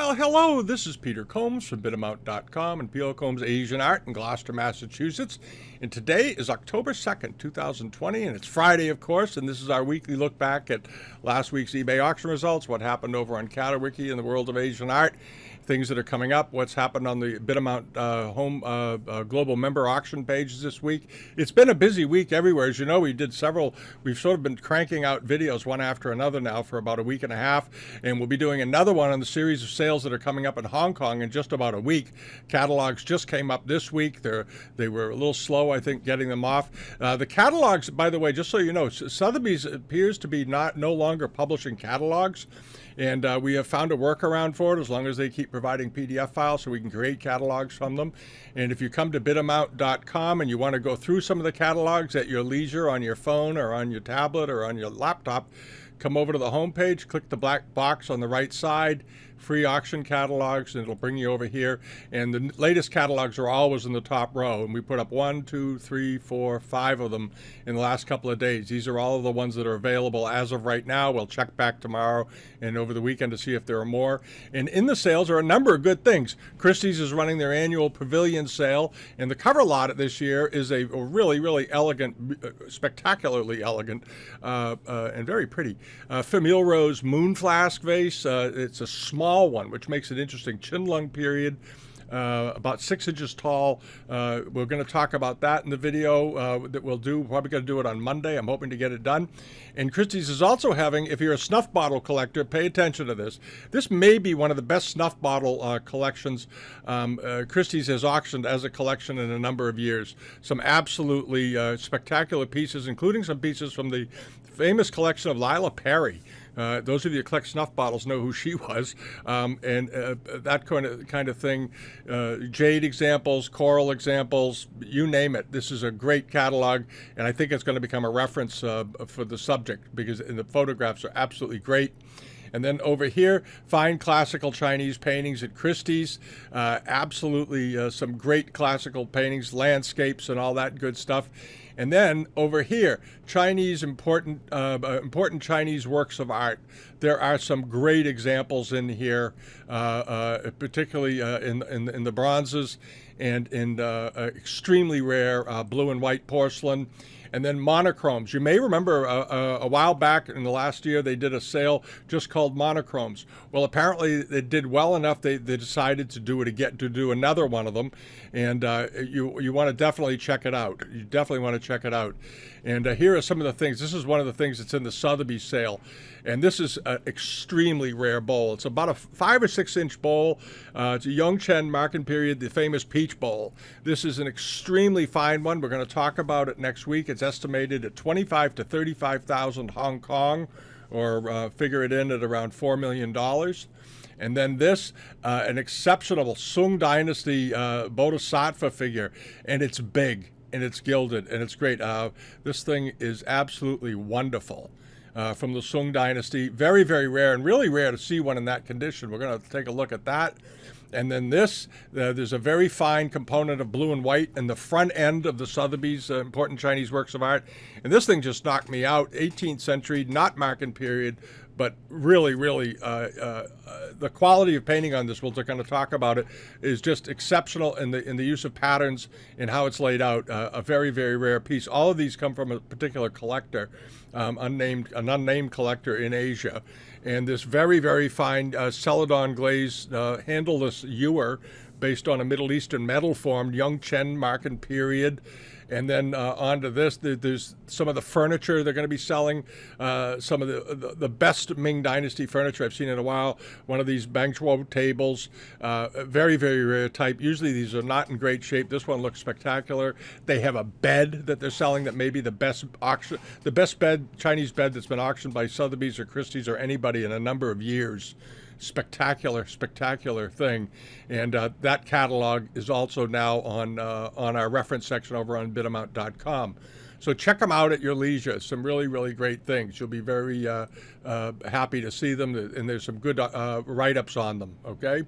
Well, hello, this is Peter Combs from Bidamount.com and P.O. Combs Asian Art in Gloucester, Massachusetts. And today is October 2nd, 2020, and it's Friday, of course, and this is our weekly look back at last week's eBay auction results, what happened over on Catawiki in the world of Asian art, things that are coming up, what's happened on the Bidamount Global Member Auction pages this week. It's been a busy week everywhere. As you know, we've sort of been cranking out videos one after another now for about a week and a half, and we'll be doing another one on the series of sales that are coming up in Hong Kong in just about a week. Catalogs just came up this week. They were a little slow, I think, getting them off. The catalogs, by the way, just so you know, Sotheby's appears to be no longer publishing catalogs. And we have found a workaround for it as long as they keep providing PDF files so we can create catalogs from them. And if you come to Bidamount.com and you want to go through some of the catalogs at your leisure on your phone or on your tablet or on your laptop, come over to the home page, click the black box on the right side, free auction catalogs, and it'll bring you over here. And the latest catalogs are always in the top row. And we put up 1, 2, 3, 4, 5 of them in the last couple of days. These are all of the ones that are available as of right now. We'll check back tomorrow and over the weekend to see if there are more. And in the sales are a number of good things. Christie's is running their annual pavilion sale, and the cover lot this year is a really, really elegant, spectacularly elegant, and very pretty Famille Rose moon flask vase. It's a small one, which makes it interesting. Chinlung period, about 6 inches tall. We're going to talk about that in the video that we'll do. Probably going to do it on Monday. I'm hoping to get it done. And Christie's is also having, if you're a snuff bottle collector, pay attention to this. This may be one of the best snuff bottle collections Christie's has auctioned as a collection in a number of years. Some absolutely spectacular pieces, including some pieces from the famous collection of Lila Perry. Those of you who collect snuff bottles know who she was, and that kind of thing. Jade examples, coral examples, you name it. This is a great catalog, and I think it's going to become a reference for the subject because the photographs are absolutely great. And then over here, fine classical Chinese paintings at Christie's. Absolutely some great classical paintings, landscapes, and all that good stuff. And then over here, important Chinese works of art. There are some great examples in here, particularly in the bronzes and in extremely rare blue and white porcelain. And then monochromes. You may remember a while back in the last year they did a sale just called monochromes. Well, apparently it did well enough they decided to do another one of them, and you want to definitely check it out. You definitely want to check it out. And here are some of the things. This is one of the things that's in the Sotheby sale, and this is an extremely rare bowl. It's about a 5 or 6 inch bowl. It's a Yongchen Marken period, the famous peach bowl. This is an extremely fine one. We're going to talk about it next week. It's estimated at 25 to 35,000 Hong Kong, or figure it in at around $4 million. And then this, an exceptional Sung Dynasty Bodhisattva figure, and it's big, and it's gilded, and it's great. This thing is absolutely wonderful. From the Sung Dynasty. Very, very rare, and really rare to see one in that condition. We're going to take a look at that. And then this, there's a very fine component of blue and white in the front end of the Sotheby's important Chinese works of art. And this thing just knocked me out. 18th century, not Marken period, but really, really, the quality of painting on this, we're going to talk about it, is just exceptional in the use of patterns and how it's laid out. A very, very rare piece. All of these come from a particular collector, an unnamed collector in Asia. And this very, very fine celadon glazed handleless ewer based on a Middle Eastern metal formed Yongchen Marken period. And then onto this, there's some of the furniture they're going to be selling, some of the best Ming Dynasty furniture I've seen in a while. One of these Bangchuo tables, very, very rare type. Usually these are not in great shape. This one looks spectacular. They have a bed that they're selling that may be the best Chinese bed that's been auctioned by Sotheby's or Christie's or anybody in a number of years. Spectacular, spectacular thing. And that catalog is also now on our reference section over on Bidamount.com. So check them out at your leisure. Some really, really great things. You'll be very happy to see them, and there's some good write-ups on them, okay?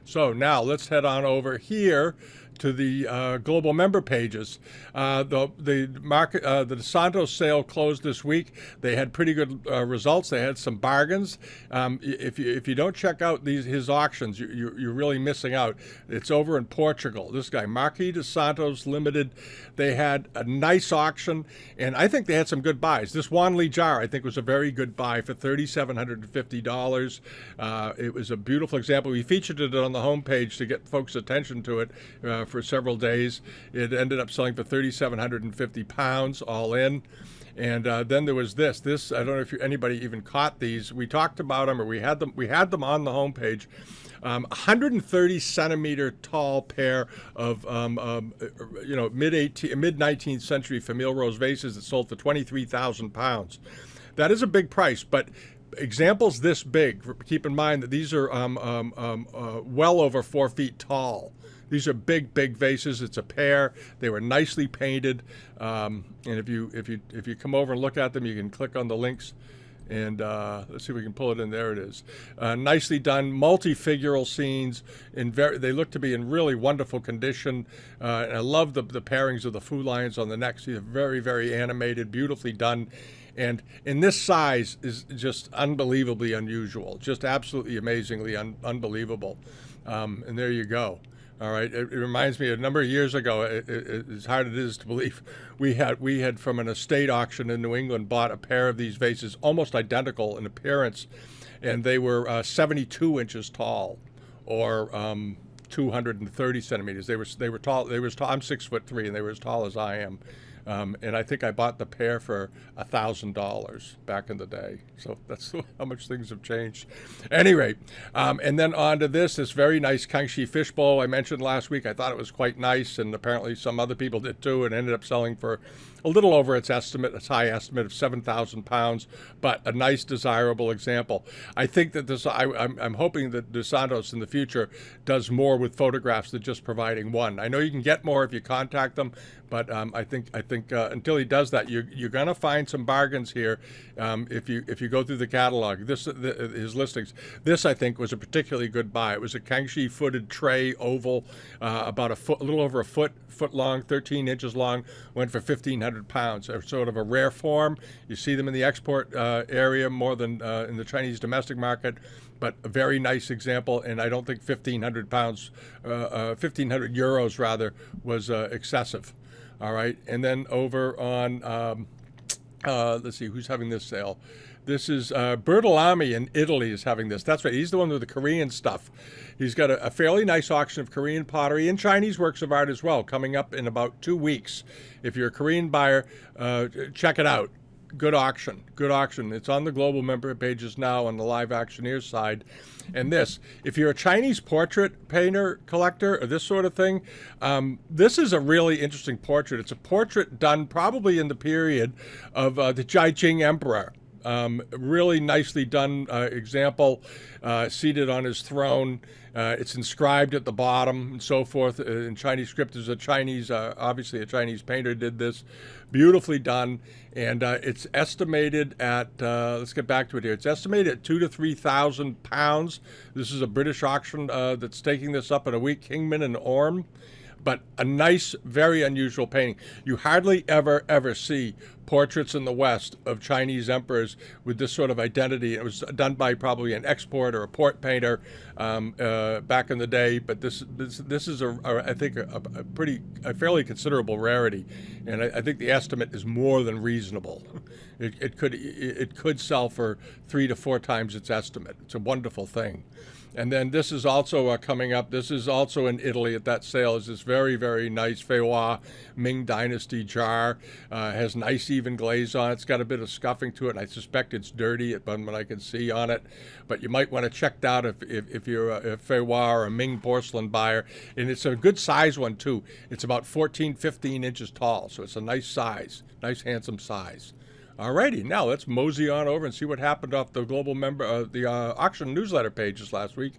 So now let's head on over here to the global member pages. The DeSantos sale closed this week. They had pretty good results. They had some bargains. If you don't check out his auctions, you're really missing out. It's over in Portugal. This guy, Marquis de Santos Limited, they had a nice auction, and I think they had some good buys. This Wanli jar, I think, was a very good buy for $3,750. It was a beautiful example. We featured it on the homepage to get folks' attention to it for several days. It ended up selling for 3,750 pounds all in. And then there was this. I don't know if anybody even caught these. We talked about them, or we had them on the homepage. 130 centimeter tall pair of mid 19th century Famille Rose vases that sold for 23,000 pounds. That is a big price, but examples this big, keep in mind that these are well over 4 feet tall. These are big vases. It's a pair. They were nicely painted, and if you come over and look at them, you can click on the links. And let's see if we can pull it in. There it is. Nicely done, multi-figural scenes. They look to be in really wonderful condition. And I love the pairings of the food lions on the neck. See, they're very, very animated, beautifully done. And in this size is just unbelievably unusual, just absolutely amazingly unbelievable. And there you go. All right. It reminds me, a number of years ago, as hard as it is to believe, we had from an estate auction in New England bought a pair of these vases almost identical in appearance, and they were 72 inches tall, or 230 centimeters. They were tall. I'm 6'3", and they were as tall as I am. And I think I bought the pair for $1,000 back in the day. So that's how much things have changed. At any rate, and then on to this very nice Kangxi fishbowl I mentioned last week. I thought it was quite nice, and apparently some other people did too, and ended up selling for a little over its high estimate of 7,000 pounds, but a nice, desirable example. I think that I'm hoping that DeSantos in the future does more with photographs than just providing one. I know you can get more if you contact them, but I think until he does that, you're going to find some bargains here if you go through the catalog. His listings. This, I think, was a particularly good buy. It was a Kangxi footed tray oval, about a little over a foot long, 13 inches long. Went for 1,500 pounds. They're sort of a rare form. You see them in the export area more than in the Chinese domestic market. But a very nice example, and I don't think 1,500 pounds, 1,500 euros rather, was excessive. All right, and then over on, let's see, who's having this sale? This is Bertolami in Italy is having this. That's right, he's the one with the Korean stuff. He's got a fairly nice auction of Korean pottery and Chinese works of art as well, coming up in about 2 weeks. If you're a Korean buyer, check it out. Good auction. It's on the global member pages now on the Live Auctioneers side. And this, if you're a Chinese portrait painter, collector, or this sort of thing, this is a really interesting portrait. It's a portrait done probably in the period of the Jiaqing Emperor. Really nicely done example, seated on his throne. It's inscribed at the bottom and so forth in Chinese script. There's obviously a Chinese painter did this. Beautifully done, and it's estimated at, let's get back to it here, it's estimated at 2,000 to 3,000 pounds. This is a British auction that's taking this up in a week, Kingman and Orme. But a nice, very unusual painting. You hardly ever see portraits in the West of Chinese emperors with this sort of identity. It was done by probably an export or a port painter back in the day. But this is I think a fairly considerable rarity, and I think the estimate is more than reasonable. It could sell for 3 to 4 times its estimate. It's a wonderful thing. And then this is also coming up. This is also in Italy at that sale. Is this very, very nice Feiwa Ming Dynasty jar. Has nice even glaze on it. It's got a bit of scuffing to it, and I suspect it's dirty from what I can see on it. But you might want to check that out if you're a Feiwa or a Ming porcelain buyer. And it's a good size one, too. It's about 14, 15 inches tall, so it's a nice size, nice, handsome size. Alrighty, now let's mosey on over and see what happened off the global member, the auction newsletter pages last week.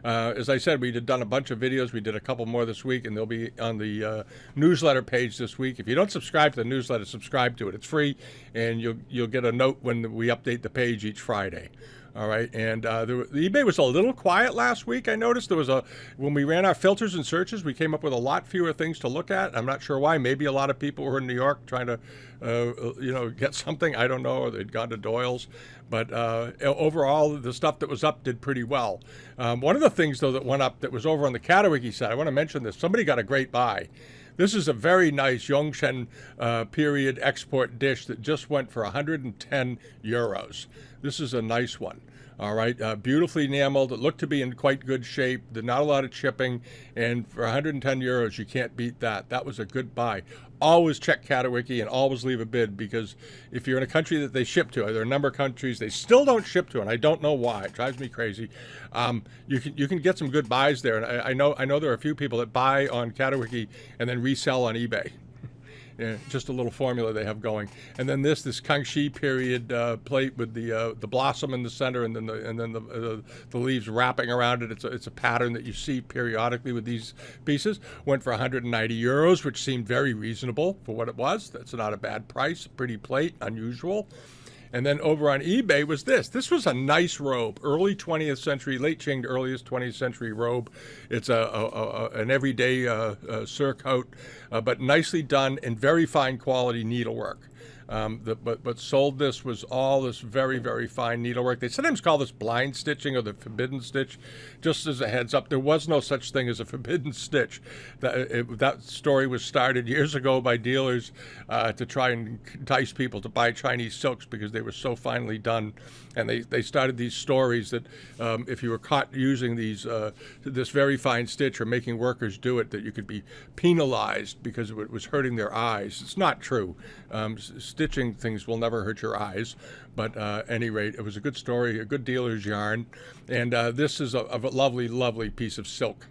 As I said, we had done a bunch of videos. We did a couple more this week, and they'll be on the newsletter page this week. If you don't subscribe to the newsletter, subscribe to it. It's free, and you'll get a note when we update the page each Friday. All right, and the eBay was a little quiet last week. I noticed when we ran our filters and searches, we came up with a lot fewer things to look at. I'm not sure why. Maybe a lot of people were in New York trying to, get something. I don't know, or they'd gone to Doyle's. But overall, the stuff that was up did pretty well. One of the things, though, that went up that was over on the Catawiki side, I want to mention this. Somebody got a great buy. This is a very nice Yongchen period export dish that just went for 110 euros. This is a nice one. All right, beautifully enameled. It looked to be in quite good shape. Did not a lot of chipping, and for 110 euros, you can't beat that. That was a good buy. Always check Catawiki and always leave a bid, because if you're in a country that they ship to, there are a number of countries they still don't ship to, and I don't know why. It drives me crazy. You can get some good buys there, and I know there are a few people that buy on Catawiki and then resell on eBay. Yeah, just a little formula they have going. And then this Kangxi period plate with the blossom in the center, and then the leaves wrapping around it. It's a pattern that you see periodically with these pieces. Went for 190 euros, which seemed very reasonable for what it was. That's not a bad price. Pretty plate, unusual. And then over on eBay was this. This was a nice robe, early 20th century, late Qing to earliest 20th century robe. It's an everyday surcoat, but nicely done and very fine quality needlework. But sold this was all this very, very fine needlework. They sometimes call this blind stitching or the forbidden stitch. Just as a heads up, there was no such thing as a forbidden stitch. That story was started years ago by dealers to try and entice people to buy Chinese silks because they were so finely done. And they started these stories that if you were caught using this very fine stitch or making workers do it, that you could be penalized because it was hurting their eyes. It's not true. Stitching things will never hurt your eyes. But at any rate, it was a good story, a good dealer's yarn. And this is a lovely, lovely piece of silk.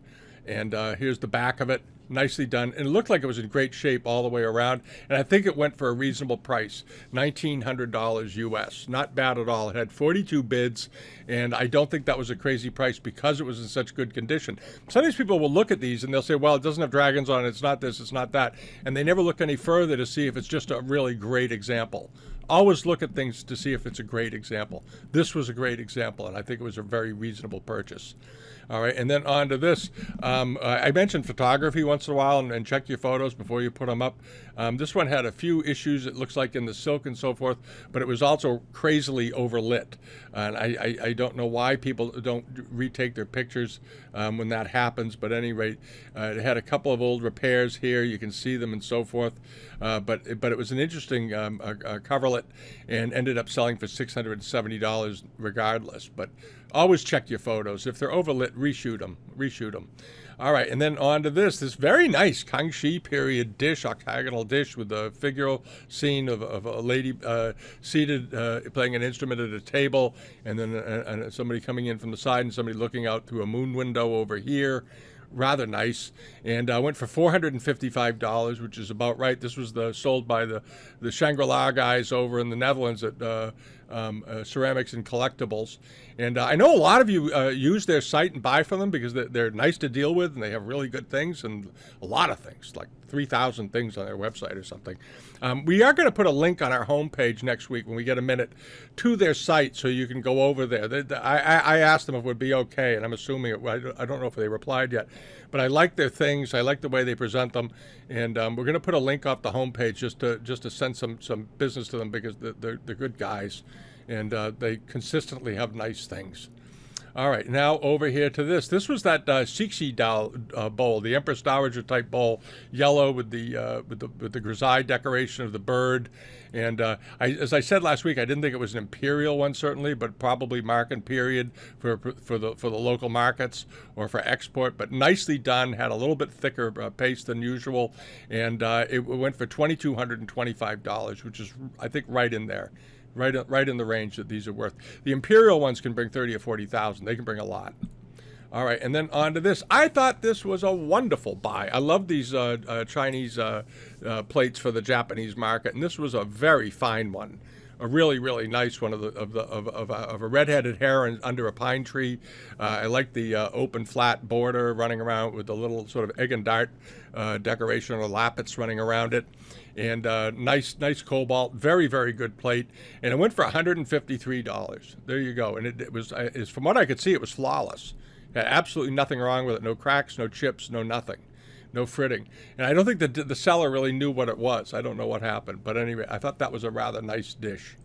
And here's the back of it. Nicely done. And it looked like it was in great shape all the way around. And I think it went for a reasonable price, $1,900 US. Not bad at all. It had 42 bids, and I don't think that was a crazy price because it was in such good condition. Sometimes people will look at these and they'll say, well, it doesn't have dragons on it. It's not this, it's not that. And they never look any further to see if it's just a really great example. Always look at things to see if it's a great example. This was a great example, and I think it was a very reasonable purchase. All right, and then on to this. I mentioned photography once in a while, and check your photos before you put them up. This one had a few issues, it looks like, in the silk and so forth, but it was also crazily overlit. And I don't know why people don't retake their pictures when that happens, but at any rate, it had a couple of old repairs here. You can see them and so forth. But it was an interesting coverlet and ended up selling for $670 regardless. But always check your photos. If they're overlit, reshoot them. All right, and then on to this very nice Kangxi period dish, octagonal dish with the figural scene of a lady seated playing an instrument at a table, and then somebody coming in from the side and somebody looking out through a moon window over here. Rather nice, and went for $455, which is about right. This was sold by the Shangri-La guys over in the Netherlands at Ceramics and Collectibles. And I know a lot of you use their site and buy from them because they're nice to deal with, and they have really good things, and a lot of things, like 3,000 things on their website or something. We are going to put a link on our homepage next week when we get a minute to their site so you can go over there. I asked them if it would be okay, and I'm assuming I don't know if they replied yet. But I like their things. I like the way they present them. And we're going to put a link off the homepage just to send some business to them because they're good guys. And they consistently have nice things. All right, now over here to this. This was that Cixi bowl, the Empress Dowager type bowl, yellow with the grisaille decoration of the bird. And as I said last week, I didn't think it was an imperial one certainly, but probably market period for the local markets or for export. But nicely done. Had a little bit thicker paste than usual, and it went for $2,225, which is I think right in there. Right in the range that these are worth. The imperial ones can bring 30 or 40,000. They can bring a lot. All right, and then on to this. I thought this was a wonderful buy. I love these Chinese plates for the Japanese market, and this was a very fine one. a really, really nice one of a red-headed heron under a pine tree. I like the open flat border running around with the little sort of egg and dart decoration or lappets running around it. And nice cobalt, very, very good plate. And it went for $153. There you go. And it was, from what I could see, it was flawless. Had absolutely nothing wrong with it. No cracks, no chips, no nothing. No fritting. And I don't think the seller really knew what it was. I don't know what happened. But anyway, I thought that was a rather nice dish.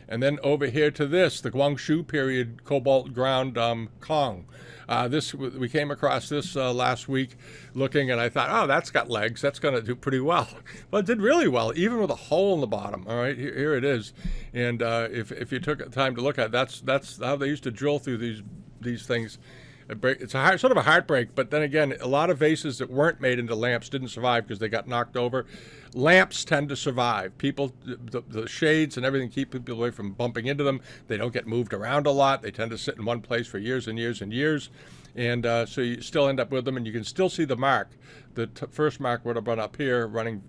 And then over here to this, the Guangxu period cobalt ground Kong. We came across this last week looking, and I thought, oh, that's got legs. That's going to do pretty well. Well, it did really well, even with a hole in the bottom. All right, here it is. And if you took time to look at it, that's how they used to drill through these things. It's sort of a heartbreak, but then again, a lot of vases that weren't made into lamps didn't survive because they got knocked over. Lamps tend to survive. People, the shades and everything keep people away from bumping into them. They don't get moved around a lot. They tend to sit in one place for years and years and years. And so you still end up with them, and you can still see the mark. The first mark would have been up here, running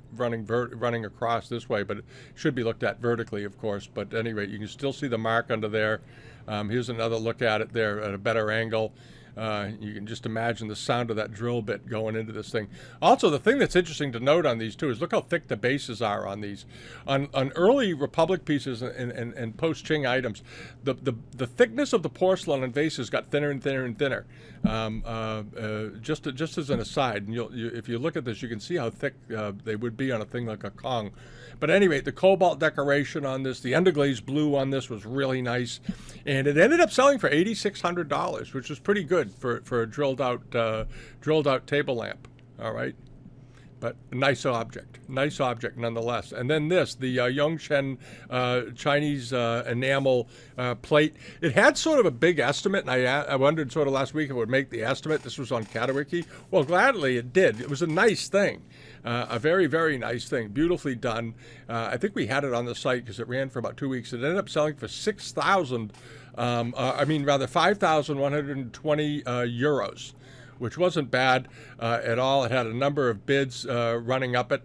across this way, but it should be looked at vertically, of course. But at any rate, you can still see the mark under there. Here's another look at it there at a better angle. You can just imagine the sound of that drill bit going into this thing. Also, the thing that's interesting to note on these, too, is look how thick the bases are on these. On early Republic pieces and post-Qing items, the thickness of the porcelain and vases got thinner and thinner and thinner. Just as an aside, and if you look at this, you can see how thick they would be on a thing like a Kong. But anyway, the cobalt decoration on this, the underglaze blue on this was really nice. And it ended up selling for $8,600, which was pretty good for a drilled out table lamp. All right. But nice object nonetheless. And then this, the Yongchen Chinese enamel plate. It had sort of a big estimate, and I wondered sort of last week if it would make the estimate. This was on Catawiki. Well, gladly it did. It was a nice thing. A very, very nice thing, beautifully done. I think we had it on the site because it ran for about 2 weeks. It ended up selling for 5,120 euros, which wasn't bad at all. It had a number of bids running up it,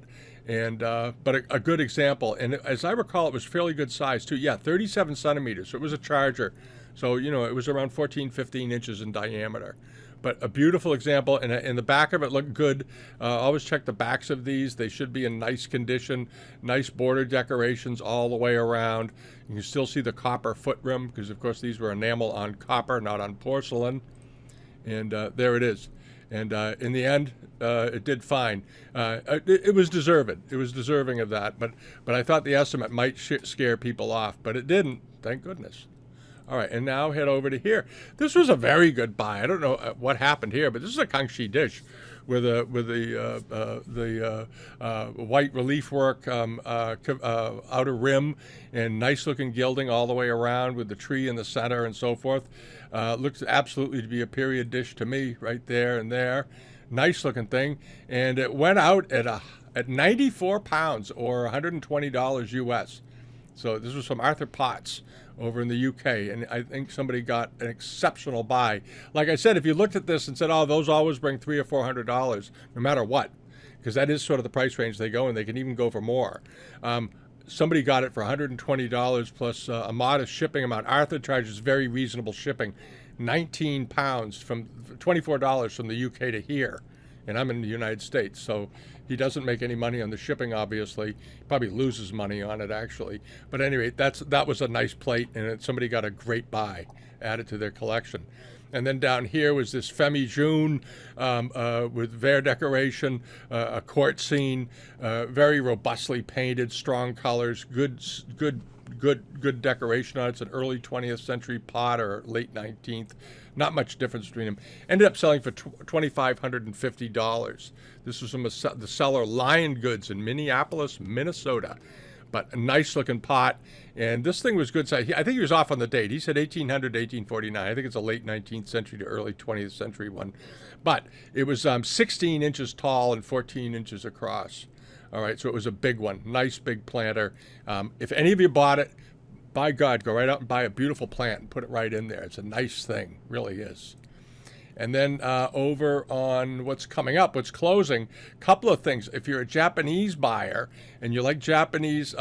and but a good example. And as I recall, it was fairly good size too. Yeah, 37 centimeters. So it was a charger. So, it was around 14, 15 inches in diameter. But a beautiful example, and the back of it looked good. Always check the backs of these. They should be in nice condition, nice border decorations all the way around. You can still see the copper foot rim because, of course, these were enamel on copper, not on porcelain. And there it is. And in the end, it did fine. It was deserving. It was deserving of that. But I thought the estimate might scare people off, but it didn't. Thank goodness. All right, and now head over to here. This was a very good buy. I don't know what happened here, but this is a Kangxi dish with the white relief work outer rim and nice looking gilding all the way around with the tree in the center and so forth. Looks absolutely to be a period dish to me, right there and there. Nice looking thing, and it went out at 94 pounds or $120 US. So this was from Arthur Potts over in the UK, and I think somebody got an exceptional buy. Like I said, if you looked at this and said, oh, those always bring $300 or $400, no matter what, because that is sort of the price range they go in, they can even go for more. Somebody got it for $120 plus a modest shipping amount. Arthur charges very reasonable shipping, 19 pounds from $24 from the UK to here. And I'm in the United States, so he doesn't make any money on the shipping, obviously. He probably loses money on it, actually. But anyway, that was a nice plate, and somebody got a great buy added to their collection. And then down here was this Femi June with Vert decoration, a court scene, very robustly painted, strong colors, good decoration on it. It's an early 20th century pot or late 19th. Not much difference between them. Ended up selling for $2,550. This was from the seller Lion Goods in Minneapolis, Minnesota. But a nice looking pot. And this thing was good size. I think he was off on the date. He said 1800 to 1849. I think it's a late 19th century to early 20th century one. But it was 16 inches tall and 14 inches across. All right, so it was a big one. Nice big planter. If any of you bought it, by God, go right out and buy a beautiful plant and put it right in there. It's a nice thing, really is. And then over on what's coming up, what's closing, couple of things. If you're a Japanese buyer and you like Japanese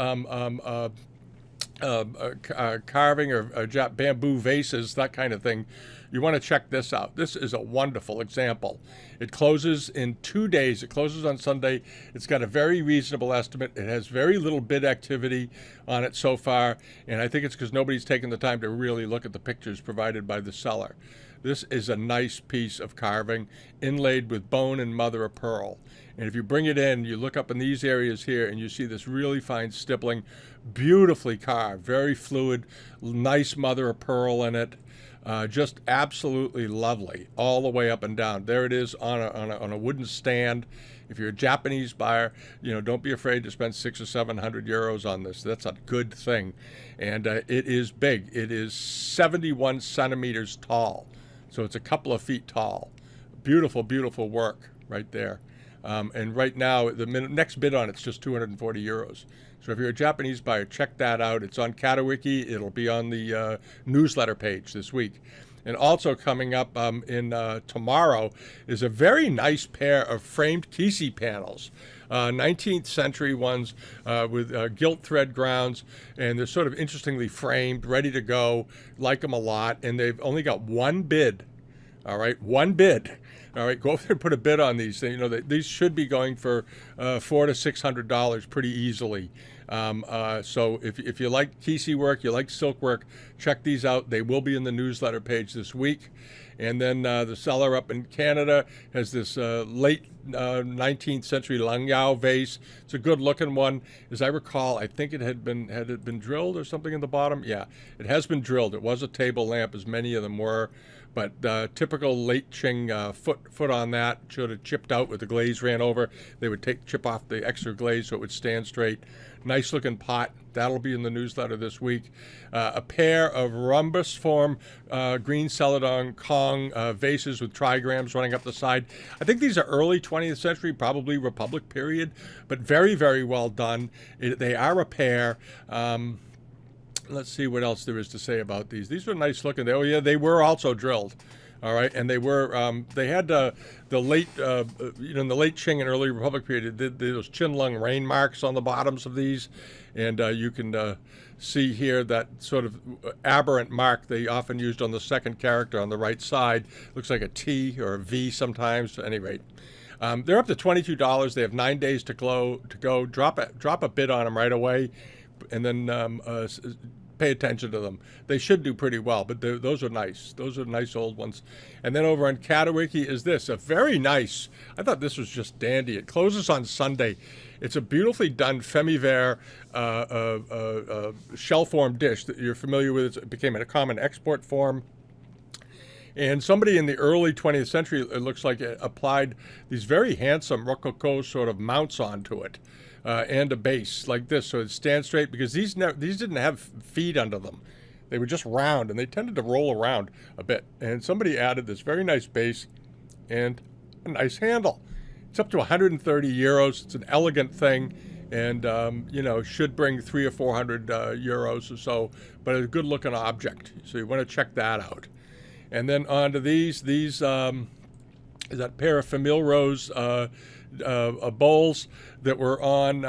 carving or bamboo vases, that kind of thing, you want to check this out. This is a wonderful example. It closes in 2 days. It closes on Sunday. It's got a very reasonable estimate. It has very little bid activity on it so far, and I think it's because nobody's taken the time to really look at the pictures provided by the seller. This is a nice piece of carving inlaid with bone and mother of pearl. And if you bring it in, you look up in these areas here and you see this really fine stippling, beautifully carved, very fluid, nice mother of pearl in it. Just absolutely lovely all the way up and down. There it is on a wooden stand. If you're a Japanese buyer, don't be afraid to spend 600 or 700 euros on this. That's a good thing. And it is big. It is 71 centimeters tall. So it's a couple of feet tall. Beautiful, beautiful work right there. And right now, the next bid on it's just 240 euros. So if you're a Japanese buyer, check that out. It's on Catawiki. It'll be on the newsletter page this week. And also coming up in tomorrow is a very nice pair of framed Christie panels, 19th century ones with gilt thread grounds, and they're sort of interestingly framed, ready to go. Like them a lot, and they've only got one bid. All right, one bid. All right, go over there and put a bid on these. These should be going for $400 to $600 pretty easily. So if you like Christie work, you like silk work, check these out. They will be in the newsletter page this week. And then the seller up in Canada has this late 19th century Langyao vase. It's a good looking one. As I recall, I think had it been drilled or something in the bottom? Yeah, it has been drilled. It was a table lamp, as many of them were. But typical late Qing foot on that, should have chipped out with the glaze ran over. They would chip off the extra glaze so it would stand straight. Nice looking pot. That'll be in the newsletter this week. A pair of rhombus form green celadon Kong vases with trigrams running up the side. I think these are early 20th century, probably Republic period, but very, very well done. They are a pair. Let's see what else there is to say about these. These were nice looking. They were also drilled. All right, and they were they had the late in the late Qing and early Republic period, those Qinlong rain marks on the bottoms of these, and you can see here that sort of aberrant mark they often used on the second character on the right side. Looks like a T or a V sometimes. At any rate, they're up to $22. They have 9 days to go. Drop a bid on them right away, and then pay attention to them. They should do pretty well, but those are nice. Those are nice old ones. And then over on Catawiki is this, a very nice, I thought this was just dandy. It closes on Sunday. It's a beautifully done femi-vert shell form dish that you're familiar with. It became a common export form. And somebody in the early 20th century, it looks like, it applied these very handsome Rococo sort of mounts onto it. And a base like this, so it stands straight, because these didn't have feet under them. They were just round, and they tended to roll around a bit. And somebody added this very nice base and a nice handle. It's up to 130 euros. It's an elegant thing, and should bring 300 or 400 euros or so. But a good-looking object, so you want to check that out. And then on to these is that pair of Famille Rose bowls that were on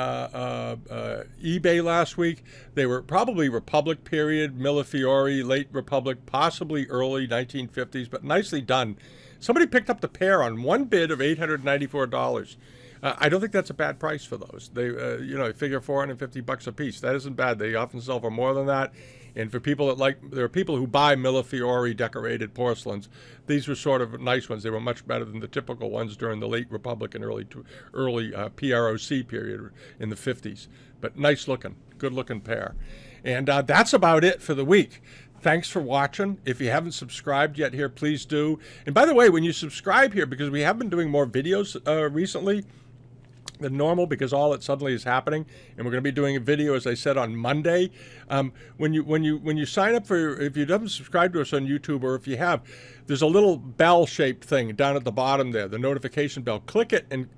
eBay last week. They were probably Republic period, Millefiori, late Republic, possibly early 1950s, but nicely done. Somebody picked up the pair on one bid of $894. I don't think that's a bad price for those. They, figure $450 a piece. That isn't bad. They often sell for more than that. And for people that there are people who buy Millefiori decorated porcelains. These were sort of nice ones. They were much better than the typical ones during the late Republic and early PROC period in the 50s. But nice looking, good looking pair. And that's about it for the week. Thanks for watching. If you haven't subscribed yet here, please do. And by the way, when you subscribe here, because we have been doing more videos recently than normal, because all that suddenly is happening, and we're going to be doing a video, as I said, on Monday. When you sign up if you haven't subscribed to us on YouTube, or if you have, there's a little bell-shaped thing down at the bottom there, the notification bell. Click it and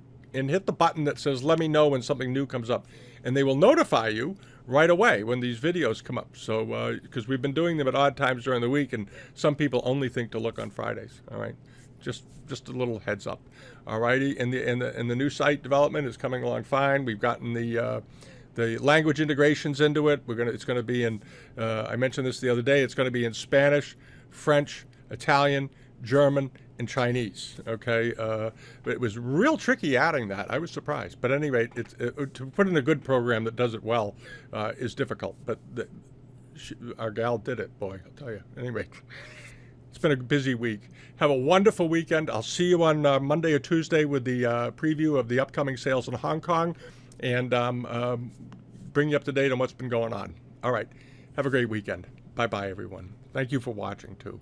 hit the button that says "Let me know when something new comes up," and they will notify you right away when these videos come up. So because we've been doing them at odd times during the week, and some people only think to look on Fridays. All right. Just a little heads up. All righty, and the new site development is coming along fine. We've gotten the the language integrations into it. It's going to be in. I mentioned this the other day. It's going to be in Spanish, French, Italian, German, and Chinese. Okay, but it was real tricky adding that. I was surprised. But at any rate, to put in a good program that does it well is difficult. But our gal did it, boy. I'll tell you. Anyway. It's been a busy week. Have a wonderful weekend. I'll see you on Monday or Tuesday with the preview of the upcoming sales in Hong Kong and bring you up to date on what's been going on. All right. Have a great weekend. Bye-bye, everyone. Thank you for watching, too.